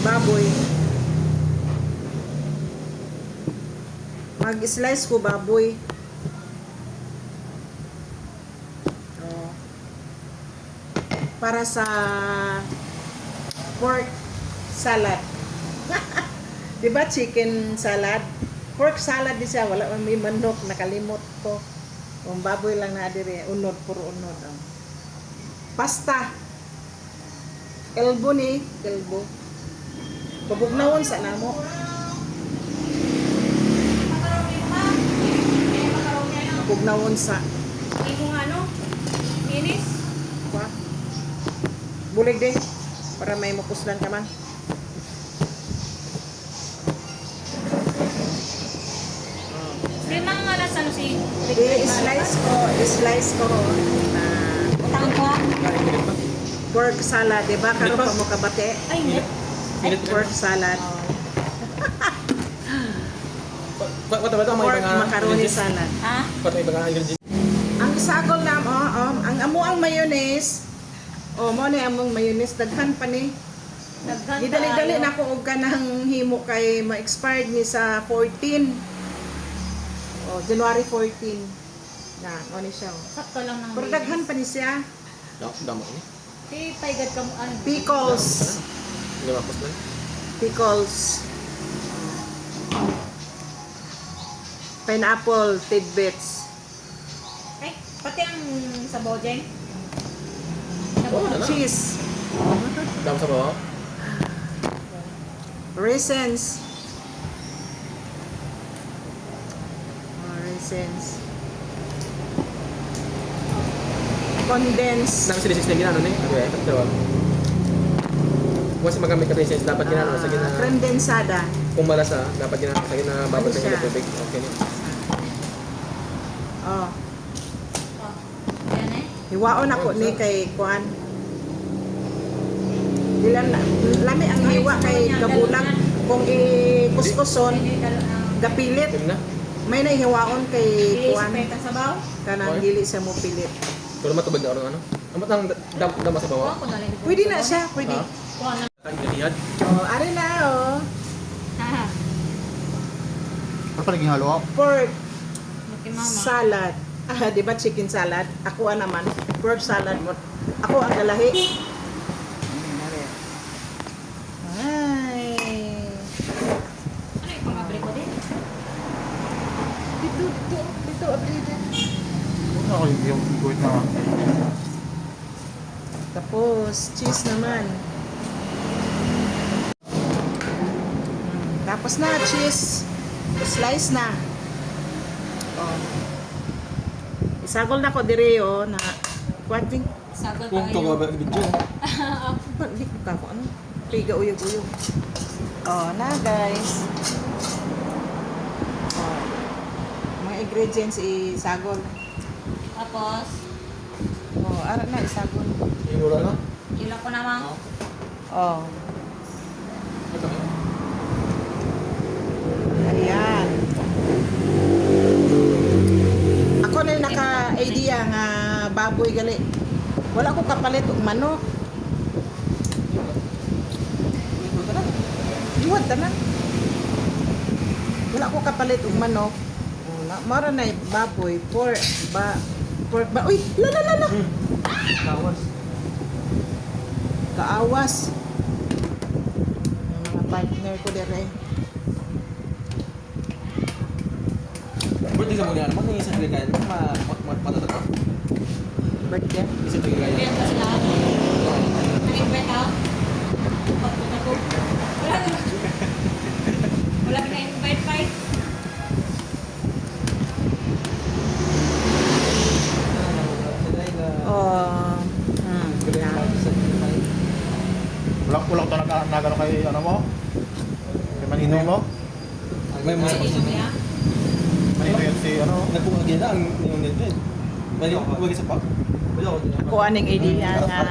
baboy. Mag-slice ko baboy. Oh. Para sa pork salad. Diba chicken salad? Pork salad di siya. Wala may manok. Nakalimot ko. Kung baboy lang na adire. Unod. Puro unod. Oh. Pasta. Elbo ni. Elbo. Pabugnawon sa namo. Pabugnawon sa. Yung ano? Inis? Kwa? Bulig din. Para may mapuslan ka man. Di mga alas ano si... I-slice ko na Tangka? pork salad, di ba? Karon pa mo kabate. Ay, hindi. Pork salad. What about ang Pork mga macaroni salad. Ha? What about mga ingredients? Ang sagol na mo, ang amo ang mayonnaise. Mo ni among mayonnaise daghan pa ni. Daghan Gidali-dali tayo. na ko og kanang himo kay ma-expired ni sa 14. January 14. Na, ni siya. Sakto lang ng Pero daghan pa ni siya. Damo ni. Si paigad ka mo. Ano? Pickles. Hindi mapos lang. Pickles. Pineapple tidbits. Ay, pati ang sabaw dyan. Cheese. Damo sa bawah. Raisins. Raisins. Condensed. Damo sila 16 ginano ni. Okay, tatawag. Once magamit ka princess, dapat ginano sa gina. Condensada. Kung malasa, dapat ginano sa gina babad Ano sa siya? gina tubig. Okay ni. Oh. Oh. Yan eh. Hiwaon ako ni kay Kuan. Ilan lami ang hiwa kay gabulag kung i-kuskuson Hindi ka lang. gapilit. Tim na. May nahiwaon kay Kuan Iisipay ka sabaw? kanang dili siya mo pilit. Pero matubig na ano. Amot ang damo sa bawah. Ako na lang. Pwede na siya, pwede. Ha? Kuha na. Kan galihad. Ari na Ha. Ano pa naging halo? pork Maki mama. salad. Di ba chicken salad? Ako naman pork salad mo. Ako ang galahi. Ay. Ano yung pang-abri ko din? Dito, updated. Ano ako yung guhit na? Tapos, cheese naman. Tapos na, cheese. Slice na. Oh. Isagol na ko dire na kwanting. Sagol Kung to tayo. ba video. Hindi ko kako ano. Piga uyog-uyog. Oh, na guys. Oh. Mga ingredients isagol. Tapos, Oh, ara na isagol. Inura na. ila ko naman. Oh. Ito. Ayan. Ako na naka-idea nga baboy gali. Wala ko kapalit og manok. Iwad ta na. Wala ko kapalit og manok. Mara na baboy, pork ba. Uy, la. Kawas. Kaawas. Yung mga partner ko dire. Berarti sa mga ano, mga isang ligayan, matatak ka? Birthday. Isang ligayan. Invent ka sila. Nag-invent ako. Pagpunta ko. Wala na. Wala ka na-invite pa eh. Oh. Yan. Kulang to nagano kay ano mo? Kay Manino mo? May mga Ay, sa hindi mo yan. Manino yun si ano? nagpumagyan na ang yung nilbid. Bali ko pumagyan sa pa. Wala ko. Ako aning idea nga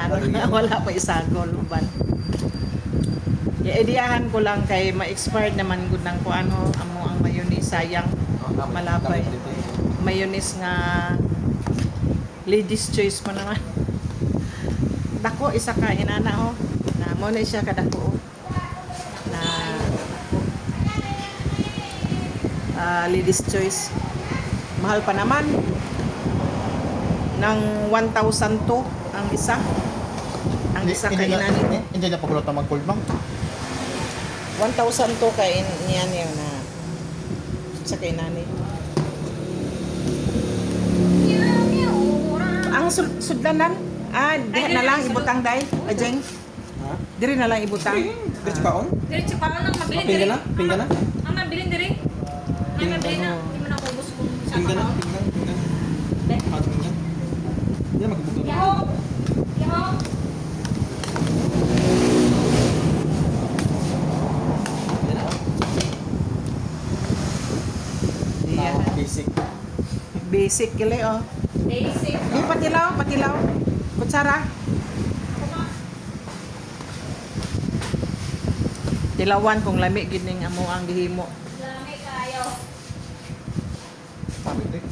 wala pa isagol uban. I-ideahan ko lang kay ma-expired naman gud nang ko ano amo ang mayonnaise sayang malabay. Mayonnaise nga ladies choice pa naman. Dako isa ka inana oh. Na mo na siya kadako. Oh. Ladies choice. Mahal pa naman. Ng 1,000 ang isa. Ang isa kainan nito. Hindi na pagulot na mag-cold bang. 1,000 kain niyan yung na sa kainan nito. Ang sudlanan, diha na lang ibutang day, ajeng. Ha? Diri na lang ibutang. Diretso pa on? Diretso pa lang mabilin Pinggan na? Pinggan na? Ang mabilin diri. Ang mabilin na. Hindi mo na kubos kung sa Pinggan na? kaon. Pinggan? Ah, pinggan. Hindi na magbubuto. Yaho! Yaho! Yan na. Yeah. Basic. Basic kili oh. Basic. Patilaw. Kutsara. Tilawan kung lami gid ning amo ang gihimo. Lami kayo. Pamit eh.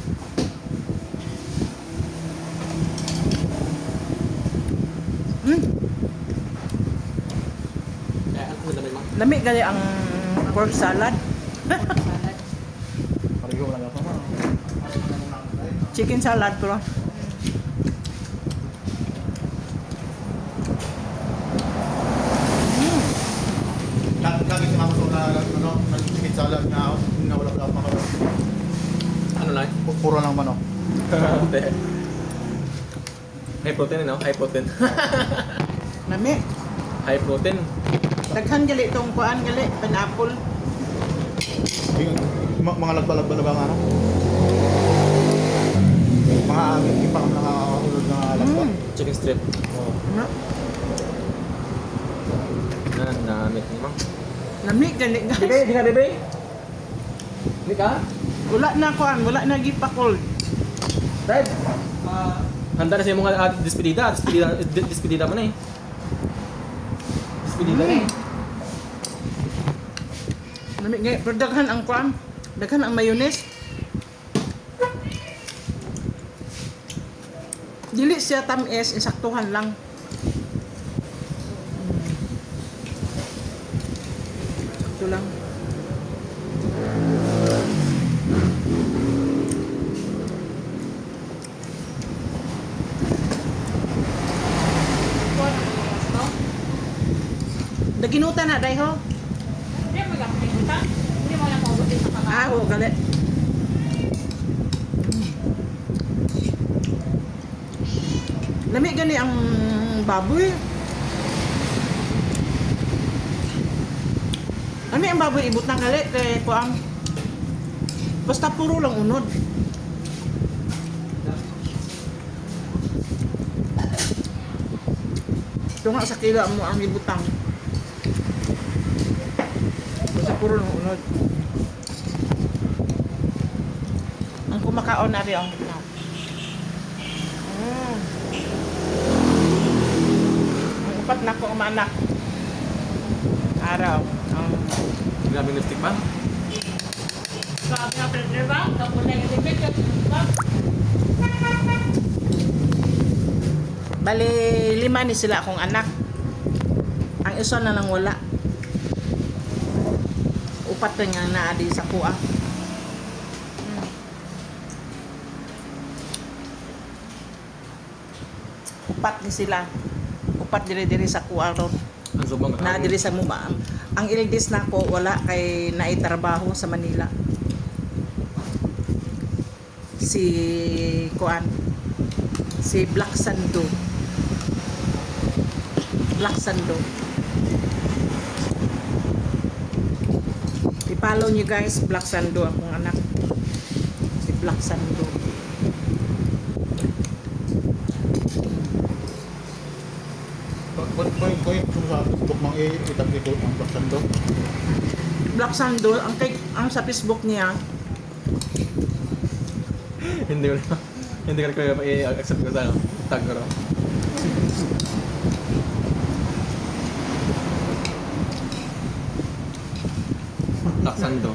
Ano naman ma? Lami gali ang pork salad. Salad. Pariho lang ako. Chicken salad pero Lagi sinama ko na nag-chicken salad na wala manok. Ano lang? Puro lang manok. Hindi. High protein, no? High protein. lami. High protein. Daghan gali tong kuan gali pineapple. Mga lagba-lagba na ba nga ano? Mga hindi pa kami nakakahulog na lagba. Chicken strip. Oh. Ano? Namit ni Mang. Lami gali Bebe, guys. di ka bebe? Di ka? Wala na kuan, wala na gipakol. Dad. Handa na sa mga despedida. Despedida mo na eh. Despedida na eh. Lami gali pero daghan ang kuan. Daghan ang mayonnaise. Dili siya tamis, insaktuhan lang. Sakto lang. Daginutan na dai ho. Hindi mo magkakalimutan. Hindi mo lang maubos sa kakaon. Ho gali. Lami gani ang baboy. Lami ang baboy ibutang gali kay kuang. Basta puro lang unod. Ito nga sa kilo mo ang ibutang. Basta puro lang unod. Ang kumakaon na rin ang ibutang. Ang upat na ko umanak. Araw. Grabe ng lipstick pa. Sabi nga partner ba? Kapag na yung limit. Bali, 5 ni sila akong anak. Ang isa na lang wala. Upat na nga naadi sa kuha. Upat ni sila. Upat dire-dire sa kuha ron. Ang subang Na diri sa muma. Ang eldest na ko wala kay naitrabaho sa Manila. Si Kuan. Si Black Sando. Black Sando. I-follow nyo guys, Black Sando akong anak. Si Black Sando. Kung sa Facebook mang itag-ikot ang baksando. Black Sando, ang sa Facebook niya, Hindi ko na. Hindi ko na i-accept ko sa ano. Tag ko raw. Laksando.